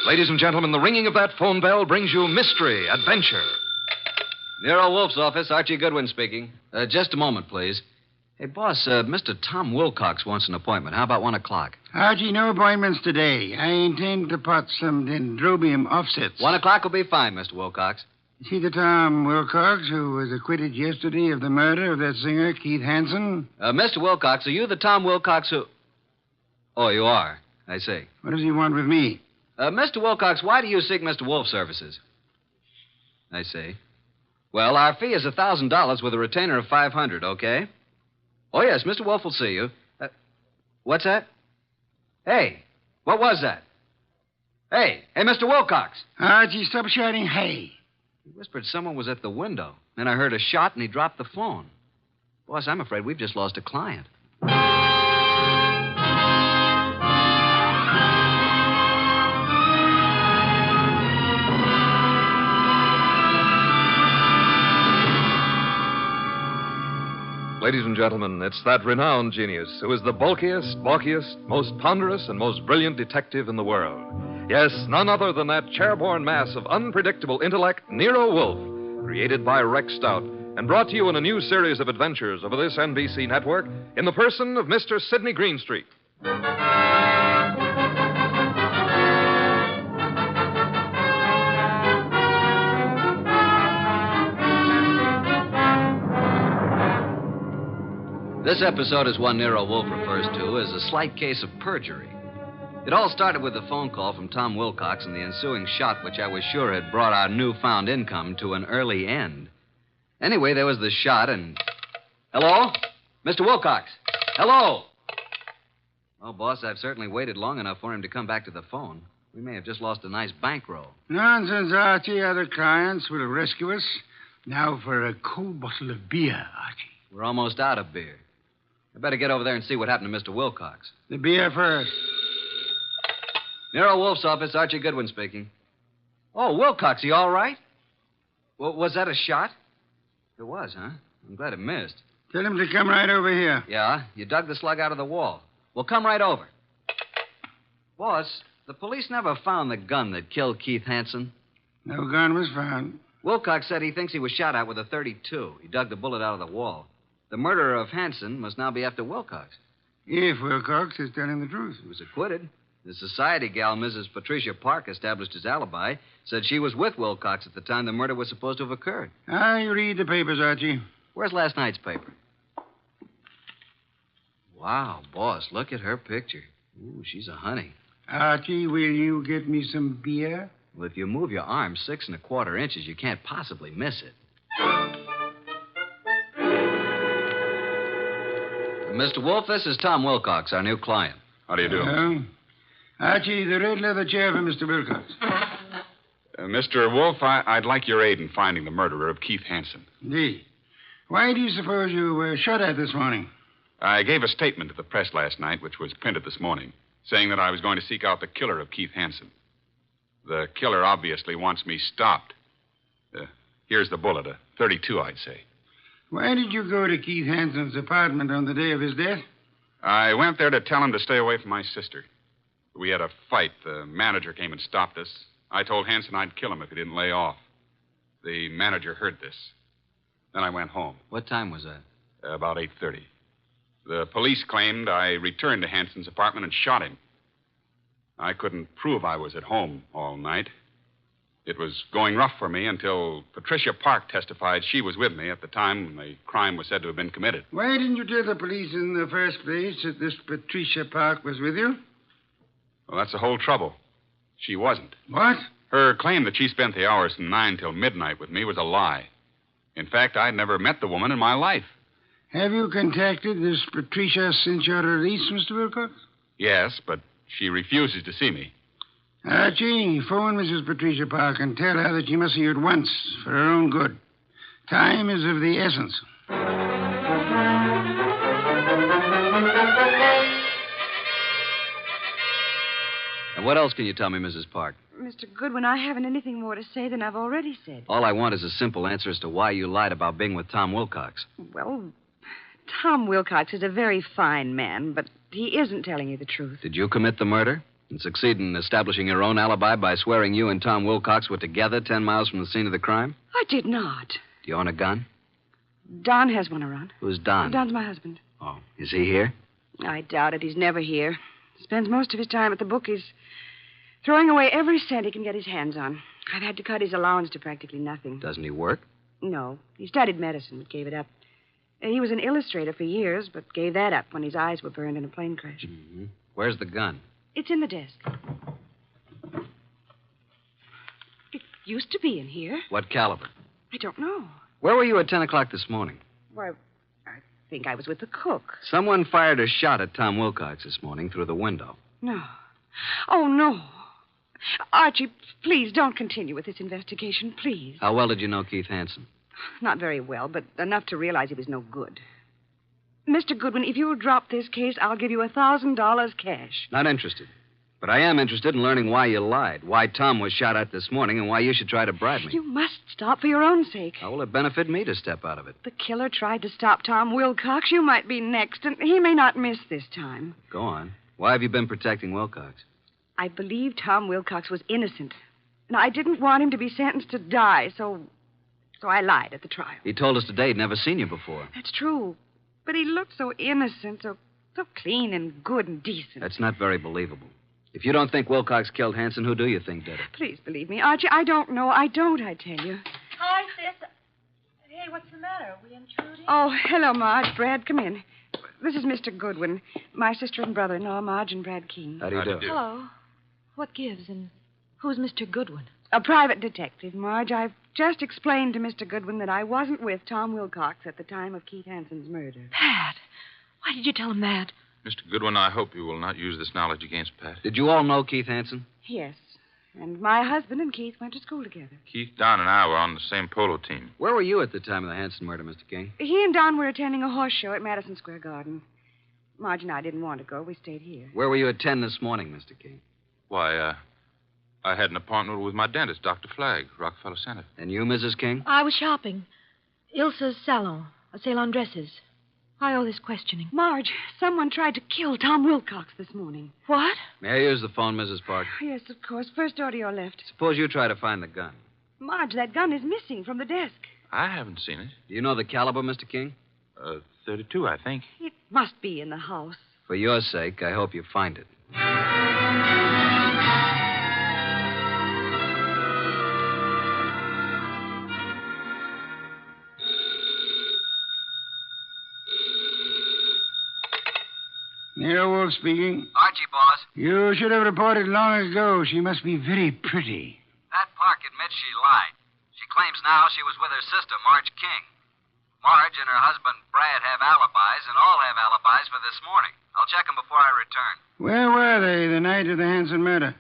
Ladies and gentlemen, the ringing of that phone bell brings you mystery, adventure. Nero Wolfe's office, Archie Goodwin speaking. Just a moment, please. Hey, boss, Mr. Tom Wilcox wants an appointment. How about 1 o'clock? Archie, no appointments today. I intend to pot some dendrobium offsets. 1 o'clock will be fine, Mr. Wilcox. See the Tom Wilcox who was acquitted yesterday of the murder of that singer, Keith Hansen? Mr. Wilcox, are you the Tom Wilcox who... Oh, you are. I see. What does he want with me? Mr. Wilcox, why do you seek Mr. Wolfe's services? I see. Well, our fee is $1,000 with a retainer of $500, okay? Oh, yes, Mr. Wolfe will see you. What's that? Hey, what was that? Hey, Mr. Wilcox. Archie, stop shouting, hey. He whispered someone was at the window. Then I heard a shot, and he dropped the phone. Boss, I'm afraid we've just lost a client. Ladies and gentlemen, it's that renowned genius who is the bulkiest, balkiest, most ponderous, and most brilliant detective in the world. Yes, none other than that chair-borne mass of unpredictable intellect, Nero Wolfe, created by Rex Stout and brought to you in a new series of adventures over this NBC network in the person of Mr. Sidney Greenstreet. This episode is one Nero Wolfe refers to as a slight case of perjury. It all started with a phone call from Tom Wilcox and the ensuing shot, which I was sure had brought our newfound income to an early end. Anyway, there was the shot and... Hello? Mr. Wilcox? Hello? Well, boss, I've certainly waited long enough for him to come back to the phone. We may have just lost a nice bankroll. Nonsense, Archie. Other clients will rescue us. Now for a cold bottle of beer, Archie. We're almost out of beer. I better get over there and see what happened to Mr. Wilcox. The beer first. Nero Wolfe's office, Archie Goodwin speaking. Oh, Wilcox, you all right? Well, was that a shot? It was, huh? I'm glad it missed. Tell him to come right over here. Yeah? You dug the slug out of the wall. Well, come right over. Boss, the police never found the gun that killed Keith Hansen. No gun was found. Wilcox said he thinks he was shot at with a .32. He dug the bullet out of the wall. The murderer of Hansen must now be after Wilcox. If Wilcox is telling the truth. He was acquitted. The society gal, Mrs. Patricia Park, established his alibi, said she was with Wilcox at the time the murder was supposed to have occurred. I read the papers, Archie. Where's last night's paper? Wow, boss, look at her picture. Ooh, she's a honey. Archie, will you get me some beer? Well, if you move your arm 6 1/4 inches, you can't possibly miss it. Mr. Wolfe, this is Tom Wilcox, our new client. How do you do? Archie, the red leather chair for Mr. Wilcox. Mr. Wolfe, I'd like your aid in finding the murderer of Keith Hansen. Indeed. Why do you suppose you were shot at this morning? I gave a statement to the press last night, which was printed this morning, saying that I was going to seek out the killer of Keith Hansen. The killer obviously wants me stopped. Here's the bullet, a .32, I'd say. Why did you go to Keith Hansen's apartment on the day of his death? I went there to tell him to stay away from my sister. We had a fight. The manager came and stopped us. I told Hansen I'd kill him if he didn't lay off. The manager heard this. Then I went home. What time was that? About 8:30. The police claimed I returned to Hansen's apartment and shot him. I couldn't prove I was at home all night. It was going rough for me until Patricia Park testified she was with me at the time when the crime was said to have been committed. Why didn't you tell the police in the first place that this Patricia Park was with you? Well, that's the whole trouble. She wasn't. What? Her claim that she spent the hours from 9 till midnight with me was a lie. In fact, I'd never met the woman in my life. Have you contacted this Patricia since your release, Mr. Wilcox? Yes, but she refuses to see me. Archie, phone Mrs. Patricia Park and tell her that she must see you at once for her own good. Time is of the essence. And what else can you tell me, Mrs. Park? Mr. Goodwin, I haven't anything more to say than I've already said. All I want is a simple answer as to why you lied about being with Tom Wilcox. Well, Tom Wilcox is a very fine man, but he isn't telling you the truth. Did you commit the murder? And succeed in establishing your own alibi by swearing you and Tom Wilcox were together 10 miles from the scene of the crime? I did not. Do you own a gun? Don has one around. Who's Don? Don's my husband. Oh, is he here? I doubt it. He's never here. Spends most of his time at the bookies, throwing away every cent he can get his hands on. I've had to cut his allowance to practically nothing. Doesn't he work? No. He studied medicine, but gave it up. He was an illustrator for years, but gave that up when his eyes were burned in a plane crash. Mm-hmm. Where's the gun? It's in the desk. It used to be in here. What caliber? I don't know. Where were you at 10 o'clock this morning? Why, I think I was with the cook. Someone fired a shot at Tom Wilcox this morning through the window. No. Oh, no. Archie, please don't continue with this investigation, please. How well did you know Keith Hansen? Not very well, but enough to realize he was no good. Mr. Goodwin, if you'll drop this case, I'll give you $1,000 cash. Not interested. But I am interested in learning why you lied, why Tom was shot at this morning, and why you should try to bribe me. You must stop for your own sake. How will it benefit me to step out of it? The killer tried to stop Tom Wilcox. You might be next, and he may not miss this time. Go on. Why have you been protecting Wilcox? I believe Tom Wilcox was innocent. And I didn't want him to be sentenced to die, so I lied at the trial. He told us today he'd never seen you before. That's true. But he looked so innocent, so clean and good and decent. That's not very believable. If you don't think Wilcox killed Hansen, who do you think did it? Please believe me, Archie. I don't know. I tell you. Hi, sis. Hey, what's the matter? Are we intruding? Oh, hello, Marge. Brad, come in. This is Mr. Goodwin, my sister and brother-in-law, Marge and Brad King. How do you do? Hello. What gives, and who's Mr. Goodwin? A private detective, Marge. I've just explained to Mr. Goodwin that I wasn't with Tom Wilcox at the time of Keith Hansen's murder. Pat, why did you tell him that? Mr. Goodwin, I hope you will not use this knowledge against Pat. Did you all know Keith Hansen? Yes. And my husband and Keith went to school together. Keith, Don, and I were on the same polo team. Where were you at the time of the Hansen murder, Mr. King? He and Don were attending a horse show at Madison Square Garden. Marge and I didn't want to go. We stayed here. Where were you at 10 this morning, Mr. King? Why, I had an appointment with my dentist, Dr. Flagg, Rockefeller Center. And you, Mrs. King? I was shopping. Ilsa's salon, a sale on dresses. Why all this questioning? Marge, someone tried to kill Tom Wilcox this morning. What? May I use the phone, Mrs. Park? Yes, of course. First door to your left. Suppose you try to find the gun. Marge, that gun is missing from the desk. I haven't seen it. Do you know the caliber, Mr. King? 32, I think. It must be in the house. For your sake, I hope you find it. Nero Wolfe speaking. Archie, boss. You should have reported long ago. She must be very pretty. Pat Park admits she lied. She claims now she was with her sister, Marge King. Marge and her husband, Brad, have alibis, and all have alibis for this morning. I'll check them before I return. Where were they the night of the Hansen murder?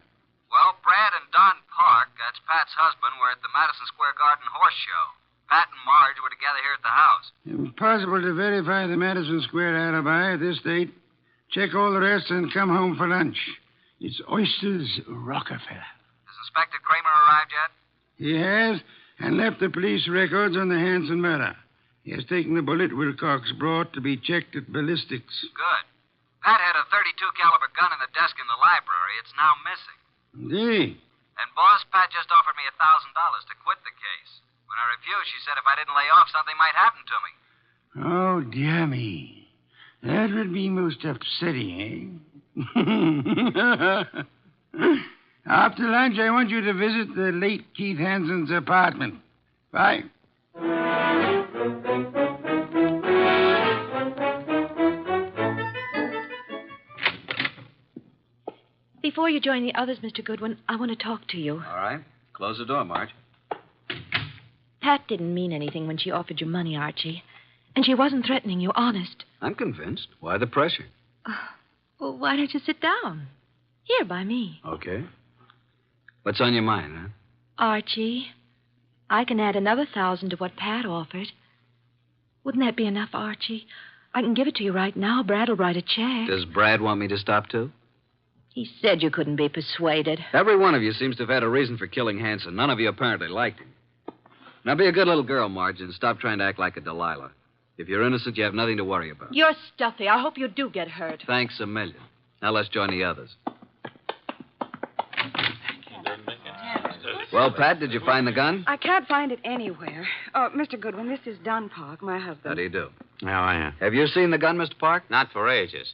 Well, Brad and Don Park, that's Pat's husband, were at the Madison Square Garden horse show. Pat and Marge were together here at the house. Impossible to verify the Madison Square alibi at this date. Check all the rest and come home for lunch. It's Oysters Rockefeller. Has Inspector Kramer arrived yet? He has, and left the police records on the Hansen murder. He has taken the bullet Wilcox brought to be checked at ballistics. Good. Pat had a .32 caliber gun in the desk in the library. It's now missing. Indeed. And, boss, Pat just offered me $1,000 to quit the case. When I refused, she said if I didn't lay off, something might happen to me. Oh, dear me. That would be most upsetting, eh? After lunch, I want you to visit the late Keith Hansen's apartment. Bye. Before you join the others, Mr. Goodwin, I want to talk to you. All right. Close the door, Marge. Pat didn't mean anything when she offered you money, Archie. And she wasn't threatening you, honest. I'm convinced. Why the pressure? Well, why don't you sit down? Here, by me. Okay. What's on your mind, huh? Archie, I can add another 1,000 to what Pat offered. Wouldn't that be enough, Archie? I can give it to you right now. Brad'll write a check. Does Brad want me to stop, too? He said you couldn't be persuaded. Every one of you seems to have had a reason for killing Hansen. None of you apparently liked him. Now, be a good little girl, Marge, and stop trying to act like a Delilah. If you're innocent, you have nothing to worry about. You're stuffy. I hope you do get hurt. Thanks a million. Now let's join the others. Well, Pat, did you find the gun? I can't find it anywhere. Oh, Mr. Goodwin, this is Don Park, my husband. How do you do? How are you? Have you seen the gun, Mr. Park? Not for ages.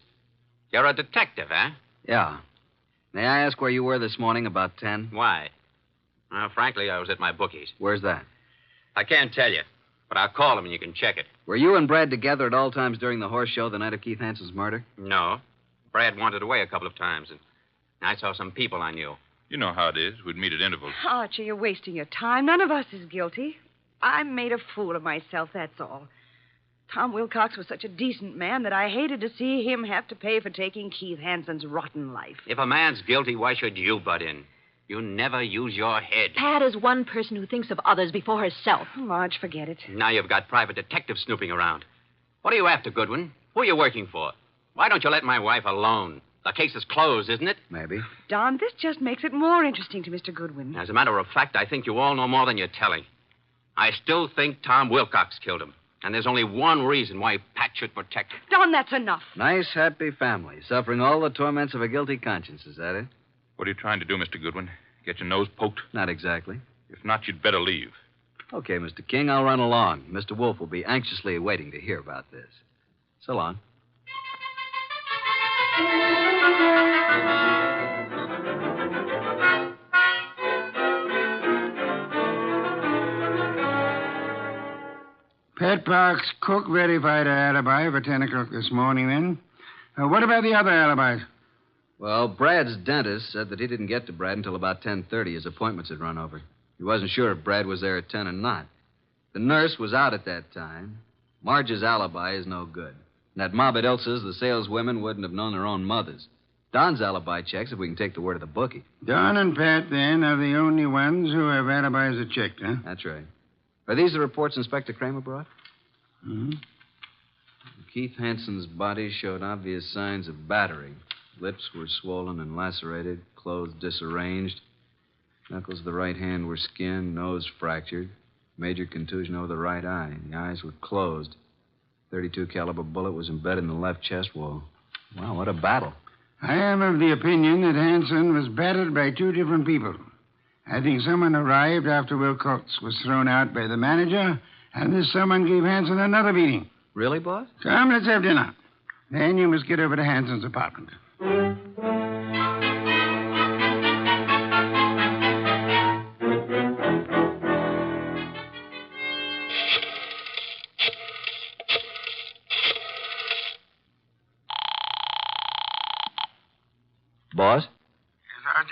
You're a detective, eh? Yeah. May I ask where you were this morning about 10? Why? Well, frankly, I was at my bookies. Where's that? I can't tell you, but I'll call him and you can check it. Were you and Brad together at all times during the horse show the night of Keith Hansen's murder? No. Brad wandered away a couple of times, and I saw some people I knew. You know how it is. We'd meet at intervals. Archie, you're wasting your time. None of us is guilty. I made a fool of myself, that's all. Tom Wilcox was such a decent man that I hated to see him have to pay for taking Keith Hansen's rotten life. If a man's guilty, why should you butt in? You never use your head. Pat is one person who thinks of others before herself. Marge, forget it. Now you've got private detectives snooping around. What are you after, Goodwin? Who are you working for? Why don't you let my wife alone? The case is closed, isn't it? Maybe. Don, this just makes it more interesting to Mr. Goodwin. As a matter of fact, I think you all know more than you're telling. I still think Tom Wilcox killed him. And there's only one reason why Pat should protect him. Don, that's enough. Nice, happy family, suffering all the torments of a guilty conscience. Is that it? What are you trying to do, Mr. Goodwin? Get your nose poked? Not exactly. If not, you'd better leave. Okay, Mr. King, I'll run along. Mr. Wolfe will be anxiously waiting to hear about this. So long. Pat Park's cook verified her alibi for 10 o'clock this morning, then. What about the other alibis? Well, Brad's dentist said that he didn't get to Brad until about 10:30. His appointments had run over. He wasn't sure if Brad was there at 10 or not. The nurse was out at that time. Marge's alibi is no good. And at mob at Ilsa's, the saleswomen wouldn't have known their own mothers. Don's alibi checks if we can take the word of the bookie. Don and Pat, then, are the only ones who have alibis that checked, huh? That's right. Are these the reports Inspector Kramer brought? Mm-hmm. Keith Hansen's body showed obvious signs of battery. Lips were swollen and lacerated, clothes disarranged. Knuckles of the right hand were skinned, nose fractured. Major contusion over the right eye. The eyes were closed. .32 caliber bullet was embedded in the left chest wall. Wow, what a battle. I am of the opinion that Hansen was battered by two different people. I think someone arrived after Wilcox was thrown out by the manager, and this someone gave Hansen another beating. Really, boss? Come, let's have dinner. Then you must get over to Hansen's apartment. Boss? Yes, Archie.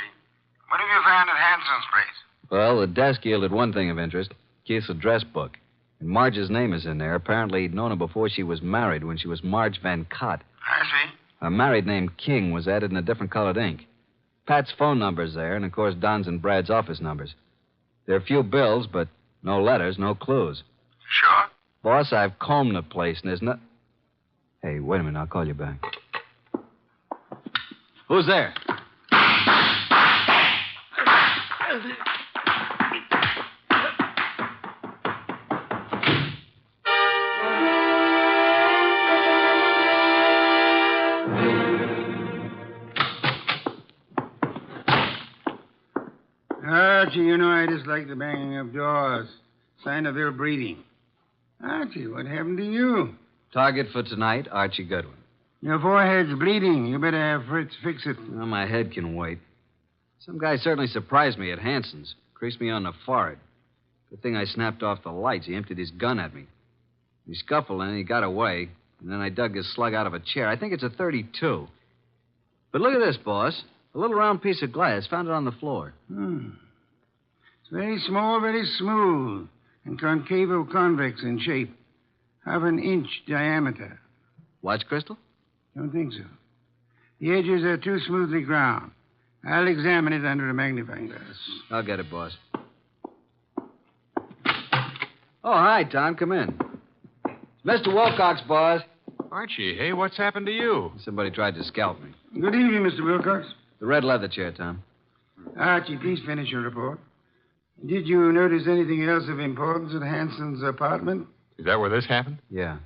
What have you found at Hansen's place? Well, the desk yielded one thing of interest. Keith's address book. And Marge's name is in there. Apparently, he'd known her before she was married, when she was Marge Van Cott. I see. A married name King was added in a different colored ink. Pat's phone number's there, and of course Don's and Brad's office numbers. There are a few bills, but no letters, no clues. Sure? Boss, I've combed the place, and there's no... Hey, wait a minute, I'll call you back. Who's there? Archie, you know I dislike the banging of doors. Sign of ill breeding. Archie, what happened to you? Target for tonight, Archie Goodwin. Your forehead's bleeding. You better have Fritz fix it. Well, my head can wait. Some guy certainly surprised me at Hansen's. Creased me on the forehead. Good thing I snapped off the lights. He emptied his gun at me. We scuffled and he got away. And then I dug his slug out of a chair. I think it's a .32. But look at this, boss. A little round piece of glass. Found it on the floor. It's very small, very smooth, and concavo-convex in shape. Half an inch diameter. Watch crystal? Don't think so. The edges are too smoothly ground. I'll examine it under a magnifying glass. I'll get it, boss. Oh, hi, Tom. Come in. It's Mr. Wilcox, boss. Archie, hey, what's happened to you? Somebody tried to scalp me. Good evening, Mr. Wilcox. The red leather chair, Tom. Archie, please finish your report. Did you notice anything else of importance at Hansen's apartment? Is that where this happened? Yeah.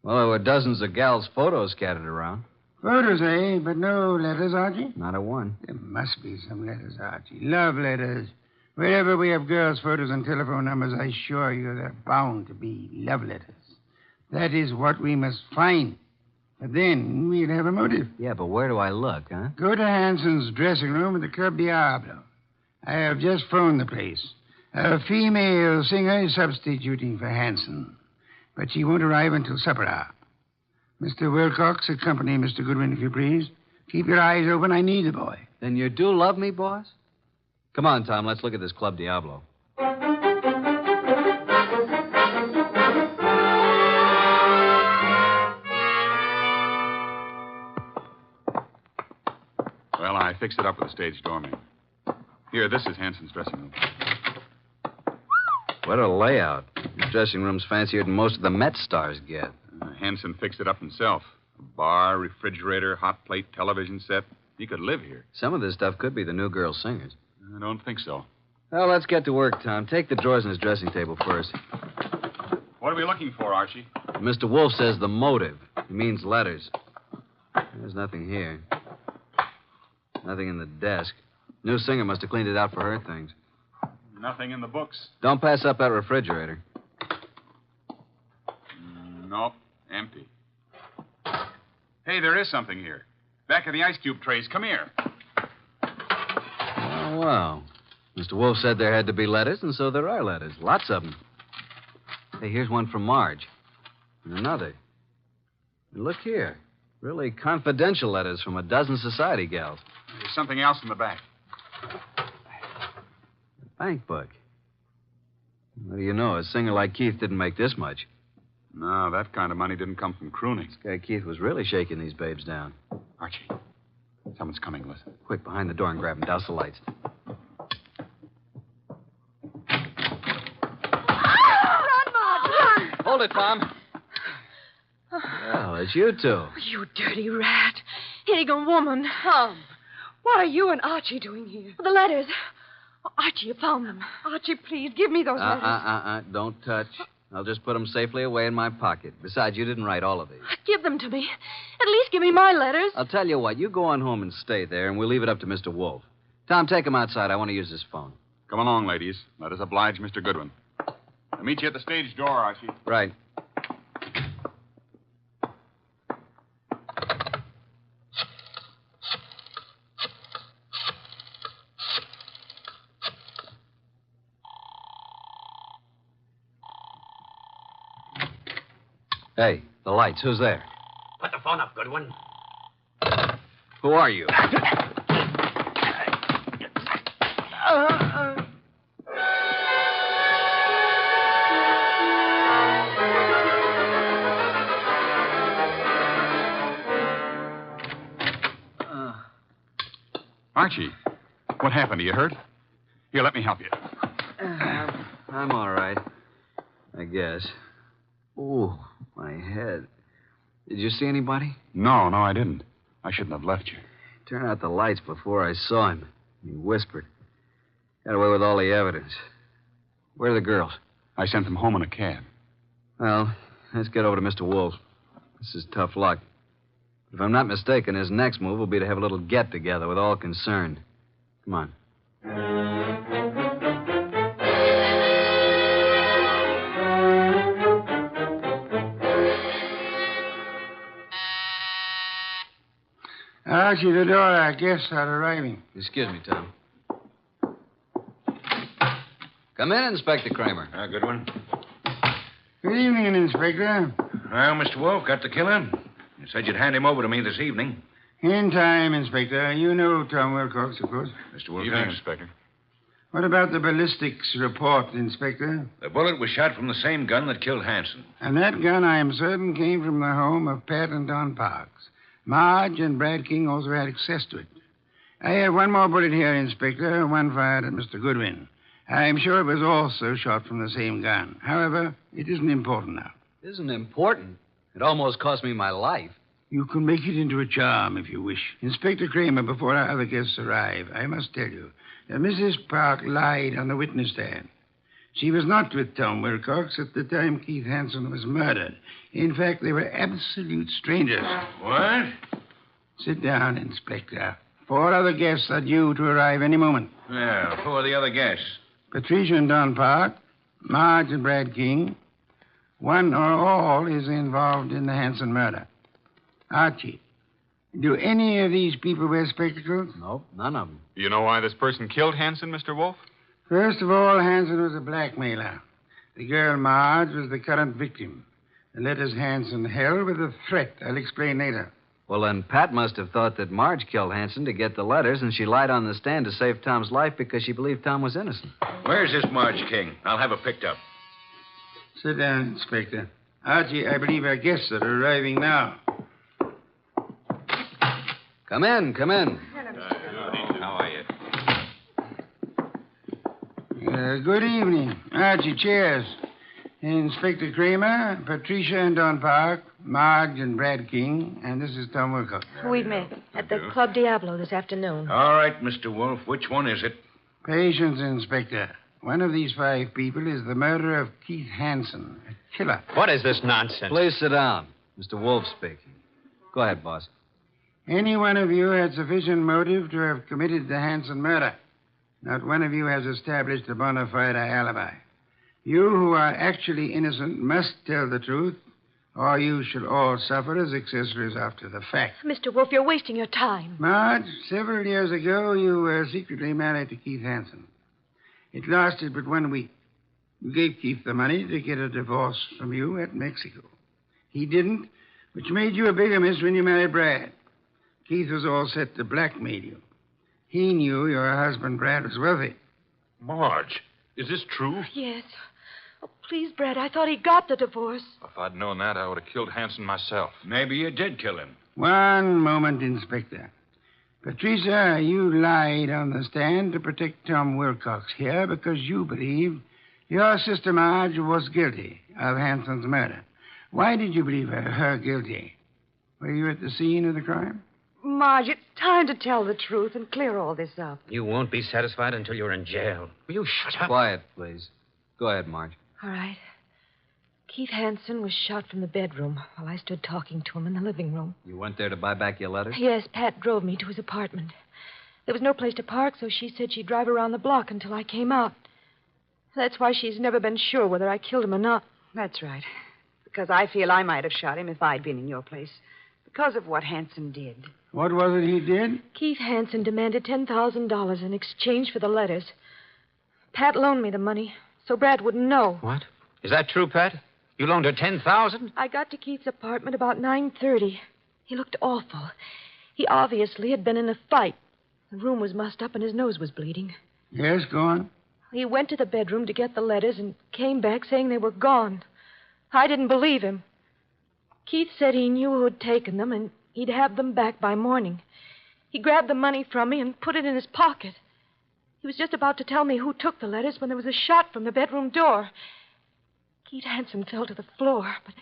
Well, there were dozens of gals' photos scattered around. Photos, eh? But no letters, Archie? Not a one. There must be some letters, Archie. Love letters. Wherever we have girls' photos and telephone numbers, I assure you they're bound to be love letters. That is what we must find. But then we'll have a motive. Yeah, but where do I look, huh? Go to Hanson's dressing room at the Club Diablo. I have just phoned the place. A female singer is substituting for Hanson, but she won't arrive until supper hour. Mr. Wilcox, accompany Mr. Goodwin, if you please. Keep your eyes open. I need the boy. Then you do love me, boss? Come on, Tom. Let's look at this Club Diablo. Well, I fixed it up with the stage doorman. Here, this is Hanson's dressing room. What a layout. His dressing room's fancier than most of the Met stars get. Hanson fixed it up himself. A bar, refrigerator, hot plate, television set. He could live here. Some of this stuff could be the new girl singers. I don't think so. Well, let's get to work, Tom. Take the drawers in his dressing table first. What are we looking for, Archie? Mr. Wolfe says the motive. He means letters. There's nothing here. Nothing in the desk. New singer must have cleaned it out for her things. Nothing in the books. Don't pass up that refrigerator. Nope, empty. Hey, there is something here. Back of the ice cube trays. Come here. Oh, wow. Mr. Wolfe said there had to be letters, and so there are letters. Lots of them. Hey, here's one from Marge. And another. And look here. Really confidential letters from a dozen society gals. There's something else in the back. Bank book. What do you know? A singer like Keith didn't make this much. No, that kind of money didn't come from crooning. This guy Keith was really shaking these babes down. Archie, someone's coming. Listen. Quick, behind the door and grab him. Douse the lights. Run, Marge, run! Hold it, Tom. Well, it's you two. You dirty rat. Higgin woman. Tom, what are you and Archie doing here? The letters. Oh, Archie, you found them. Archie, please, give me those letters. Don't touch. I'll just put them safely away in my pocket. Besides, you didn't write all of these. Give them to me. At least give me my letters. I'll tell you what. You go on home and stay there, and we'll leave it up to Mr. Wolfe. Tom, take him outside. I want to use his phone. Come along, ladies. Let us oblige Mr. Goodwin. I'll meet you at the stage door, Archie. Right. Hey, the lights. Who's there? Put the phone up, Goodwin. Who are you? Archie, what happened? Are you hurt? Here, let me help you. I'm all right. I guess. Ooh, my head. Did you see anybody? No, I didn't. I shouldn't have left you. Turn out the lights before I saw him. He whispered. Got away with all the evidence. Where are the girls? I sent them home in a cab. Well, let's get over to Mr. Wolfe. This is tough luck. If I'm not mistaken, his next move will be to have a little get-together with all concerned. Come on. Archie, the door, our guests are arriving. Excuse me, Tom. Come in, Inspector Kramer. Goodwin. Good evening, Inspector. Well, Mr. Wolfe, got the killer? You said you'd hand him over to me this evening. In time, Inspector. You know Tom Wilcox, of course. Mr. Wolfe. Evening, Inspector. What about the ballistics report, Inspector? The bullet was shot from the same gun that killed Hanson. And that gun, I am certain, came from the home of Pat and Don Parks. Marge and Brad King also had access to it. I have one more bullet here, Inspector, one fired at Mr. Goodwin. I'm sure it was also shot from the same gun. However, it isn't important now. Isn't important? It almost cost me my life. You can make it into a charm if you wish. Inspector Kramer, before our other guests arrive, I must tell you that Mrs. Park lied on the witness stand. She was not with Tom Wilcox at the time Keith Hanson was murdered. In fact, they were absolute strangers. What? Sit down, Inspector. 4 other guests are due to arrive any moment. Well, who are the other guests? Patricia and Don Park, Marge and Brad King. One or all is involved in the Hanson murder. Archie, do any of these people wear spectacles? Nope, none of them. You know why this person killed Hanson, Mr. Wolfe? First of all, Hanson was a blackmailer. The girl Marge was the current victim. The letters Hanson held were the threat. I'll explain later. Well, then Pat must have thought that Marge killed Hanson to get the letters, and she lied on the stand to save Tom's life because she believed Tom was innocent. Where's this Marge King? I'll have her picked up. Sit down, Inspector. Archie, I believe our guests are arriving now. Come in, come in. How are you? Good evening. Archie, cheers. Inspector Kramer, Patricia and Don Park, Marge and Brad King, and this is Tom Wilcox. We met at the Club Diablo this afternoon. All right, Mr. Wolfe. Which one is it? Patience, Inspector. One of these 5 people is the murderer of Keith Hanson, a killer. What is this nonsense? Please sit down. Mr. Wolfe speaking. Go ahead, boss. Any one of you had sufficient motive to have committed the Hanson murder. Not one of you has established a bona fide alibi. You who are actually innocent must tell the truth, or you shall all suffer as accessories after the fact. Mr. Wolfe, you're wasting your time. Marge, several years ago, you were secretly married to Keith Hanson. It lasted but 1 week. You gave Keith the money to get a divorce from you at Mexico. He didn't, which made you a bigamist when you married Brad. Keith was all set to blackmail you. He knew your husband, Brad, was wealthy. Marge, is this true? Yes. Oh, please, Brad, I thought he got the divorce. If I'd known that, I would have killed Hanson myself. Maybe you did kill him. One moment, Inspector. Patricia, you lied on the stand to protect Tom Wilcox here because you believed your sister Marge was guilty of Hanson's murder. Why did you believe her guilty? Were you at the scene of the crime? Marge, it's time to tell the truth and clear all this up. You won't be satisfied until you're in jail. Will you shut up? Quiet, please. Go ahead, Marge. All right. Keith Hanson was shot from the bedroom while I stood talking to him in the living room. You went there to buy back your letters? Yes, Pat drove me to his apartment. There was no place to park, so she said she'd drive around the block until I came out. That's why she's never been sure whether I killed him or not. That's right. Because I feel I might have shot him if I'd been in your place. Because of what Hanson did. What was it he did? Keith Hanson demanded $10,000 in exchange for the letters. Pat loaned me the money, so Brad wouldn't know. What? Is that true, Pat? You loaned her $10,000? I got to Keith's apartment about 9:30. He looked awful. He obviously had been in a fight. The room was mussed up and his nose was bleeding. Yes, go on. He went to the bedroom to get the letters and came back saying they were gone. I didn't believe him. Keith said he knew who had taken them and he'd have them back by morning. He grabbed the money from me and put it in his pocket. He was just about to tell me who took the letters when there was a shot from the bedroom door. Keith Hanson fell to the floor, but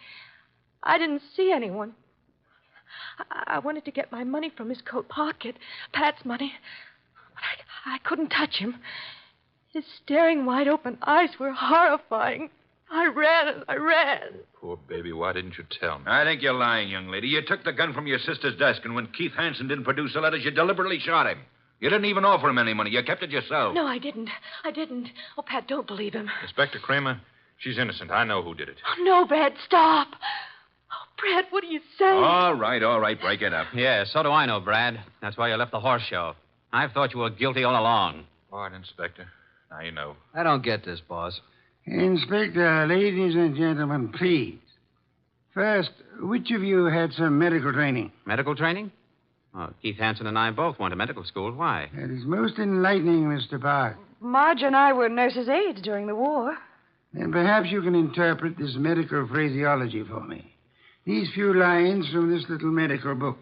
I didn't see anyone. I wanted to get my money from his coat pocket, Pat's money, but I couldn't touch him. His staring, wide-open eyes were horrifying. I ran. Poor baby, why didn't you tell me? I think you're lying, young lady. You took the gun from your sister's desk, and when Keith Hanson didn't produce the letters, you deliberately shot him. You didn't even offer him any money. You kept it yourself. No, I didn't. Oh, Pat, don't believe him. Inspector Kramer, she's innocent. I know who did it. Oh, no, Brad, stop. Oh, Brad, what do you say? All right. Break it up. Yeah, so do I know, Brad. That's why you left the horse show. I've thought you were guilty all along. All right, Inspector. Now you know. I don't get this, boss. Inspector, ladies and gentlemen, please. First, which of you had some medical training? Medical training? Oh, Keith Hanson and I both went to medical school. Why? That is most enlightening, Mr. Park. Marge and I were nurses' aides during the war. Then perhaps you can interpret this medical phraseology for me. These few lines from this little medical book.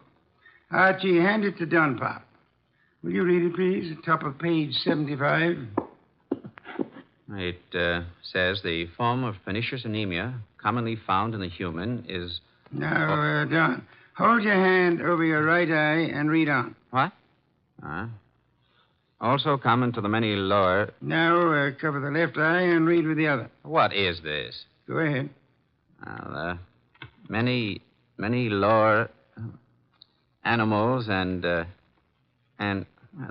Archie, hand it to Don Pop. Will you read it, please? At top of page 75. It says the form of pernicious anemia commonly found in the human is... Now, Don, hold your hand over your right eye and read on. What? Also common to the many lower... Now, cover the left eye and read with the other. What is this? Go ahead. Well, many lower animals and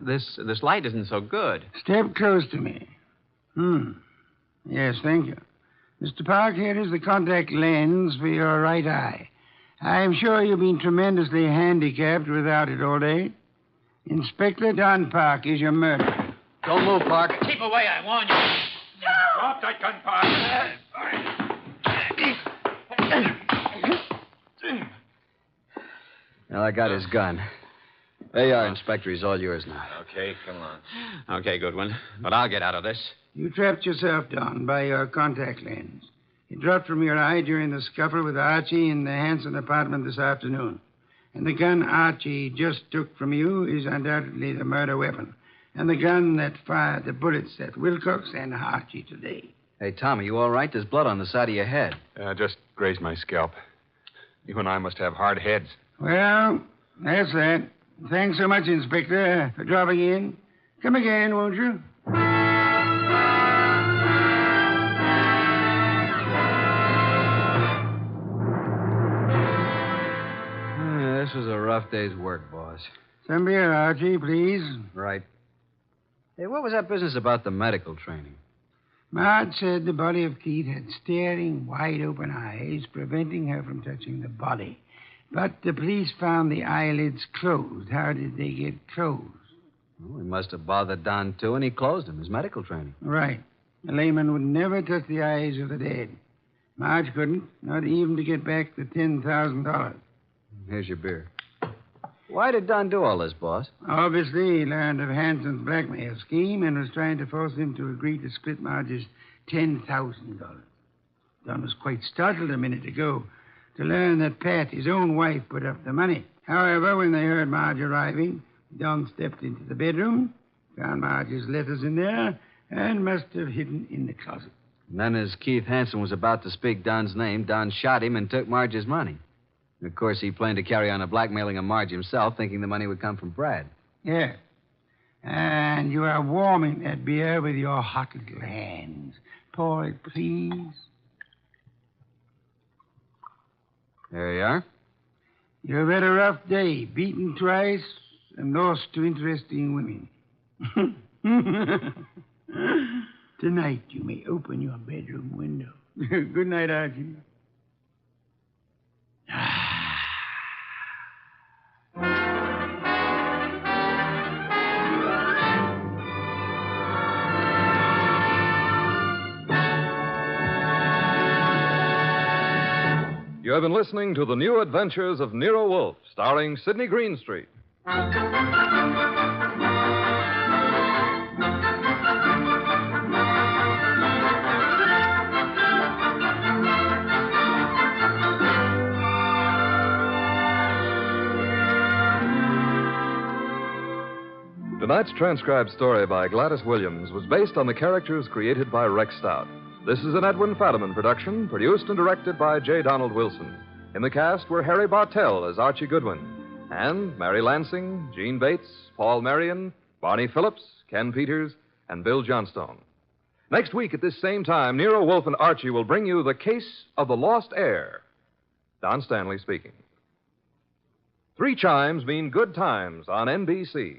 This light isn't so good. Step close to me. Yes, thank you. Mr. Park, here is the contact lens for your right eye. I'm sure you've been tremendously handicapped without it all day. Inspector Don Park is your murderer. Don't move, Park. Keep away, I warn you. Drop that gun, Park. Well, I got his gun. There you are, Inspector. He's all yours now. Okay, come on. Okay, Goodwin. But I'll get out of this. You trapped yourself, Don, by your contact lens. It dropped from your eye during the scuffle with Archie in the Hanson apartment this afternoon. And the gun Archie just took from you is undoubtedly the murder weapon. And the gun that fired the bullets at Wilcox and Archie today. Hey, Tom, are you all right? There's blood on the side of your head. Just grazed my scalp. You and I must have hard heads. Well, that's that. Thanks so much, Inspector, for dropping in. Come again, won't you? This was a rough day's work, boss. Some beer, Archie, please. Right. Hey, what was that business about the medical training? Marge said the body of Keith had staring, wide-open eyes, preventing her from touching the body. But the police found the eyelids closed. How did they get closed? Well, he must have bothered Don, too, and he closed him, his medical training. Right. A layman would never touch the eyes of the dead. Marge couldn't, not even to get back the $10,000. Here's your beer. Why did Don do all this, boss? Obviously, he learned of Hanson's blackmail scheme and was trying to force him to agree to split Marge's $10,000. Don was quite startled a minute ago to learn that Pat, his own wife, put up the money. However, when they heard Marge arriving, Don stepped into the bedroom, found Marge's letters in there, and must have hidden in the closet. And then as Keith Hanson was about to speak Don's name, Don shot him and took Marge's money. And of course, he planned to carry on the blackmailing of Marge himself, thinking the money would come from Brad. Yes. And you are warming that beer with your hot little hands. Pour it, please. There you are. You've had a rough day, beaten twice and lost to interesting women. Tonight you may open your bedroom window. Good night, Archie. You have been listening to The New Adventures of Nero Wolfe, starring Sidney Greenstreet. Tonight's transcribed story by Gladys Williams was based on the characters created by Rex Stout. This is an Edwin Fadiman production, produced and directed by J. Donald Wilson. In the cast were Harry Bartell as Archie Goodwin, and Mary Lansing, Gene Bates, Paul Marion, Barney Phillips, Ken Peters, and Bill Johnstone. Next week at this same time, Nero Wolfe and Archie will bring you The Case of the Lost Heir. Don Stanley speaking. 3 chimes mean good times on NBC.